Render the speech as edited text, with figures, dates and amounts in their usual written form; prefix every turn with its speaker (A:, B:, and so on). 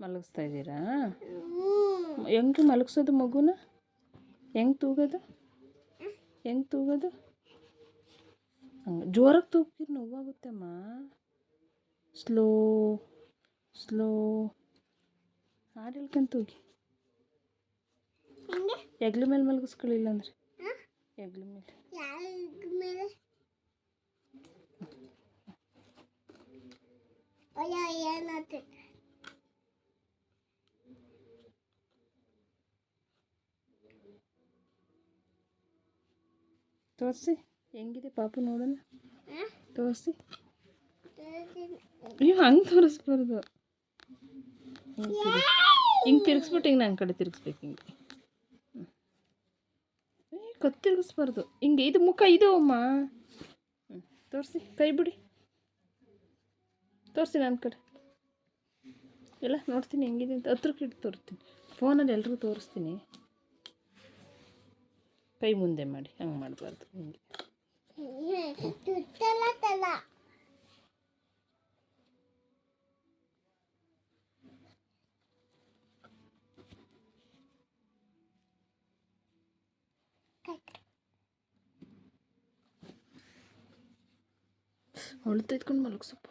A: ಮಲಗಿಸ್ತಾ ಇದ್ದೀರಾ? ಹೆಂಗೆ ಮಲಗಿಸೋದು ಮಗುನ? ಹೆಂಗೆ ತೂಗೋದು? ಹೆಂಗೆ ತೂಗೋದು? ಹಂಗೆ ಜೋರಾಗಿ ತೂಗಿದ್ರೆ ನೋವಾಗುತ್ತಮ್ಮ. ಸ್ಲೋ ಸ್ಲೋ ಹಾಡು ಹೇಳ್ಕೊಂಡು ತೂಗಿ. ಹೆಗ್ಲ ಮೇಲೆ ಮಲಗಿಸ್ಕೊಳ್ಳಿಲ್ಲ ಅಂದರೆ ಹೆಗ್ಲ ಮೇಲೆ. ತೋರಿಸಿ ಹೆಂಗಿದೆ ಪಾಪು ನೋಡೋಣ. ತೋರಿಸಿ. ಅಯ್ಯೋ ಹಂಗೆ ತೋರಿಸ್ಬಾರ್ದು. ಹಿಂಗೆ ತಿರ್ಗಿಸ್ಬಿಟ್ಟು ಹಿಂಗೆ ನನ್ನ ಕಡೆ ತಿರ್ಗಿಸ್ಬೇಕು. ಹಿಂಗೆ ಕತ್ತು ತಿರ್ಗಿಸ್ಬಾರ್ದು. ಹಿಂಗೆ ಇದು ಮುಖ ಇದು ಅಮ್ಮ. ತೋರಿಸಿ ಕೈ ಬಿಡಿ. ತೋರಿಸಿ ನನ್ನ ಕಡೆ ಎಲ್ಲ ನೋಡ್ತೀನಿ ಹೆಂಗಿದೆ ಅಂತ. ಹತ್ರಕ್ಕೆ ಇಟ್ಟು ತೋರಿಸ್ತೀನಿ. ಫೋನಲ್ಲಿ ಎಲ್ರಿಗೂ ತೋರಿಸ್ತೀನಿ. ಕೈ ಮುಂದೆ ಮಾಡಿ, ಹಂಗೆ ಮಾಡಬಾರ್ದು. ಹಿಂಗೆ ಅವಳು ತೆಗೆದ್ಕೊಂಡು ಮಲಗಿಸಪ್ಪ.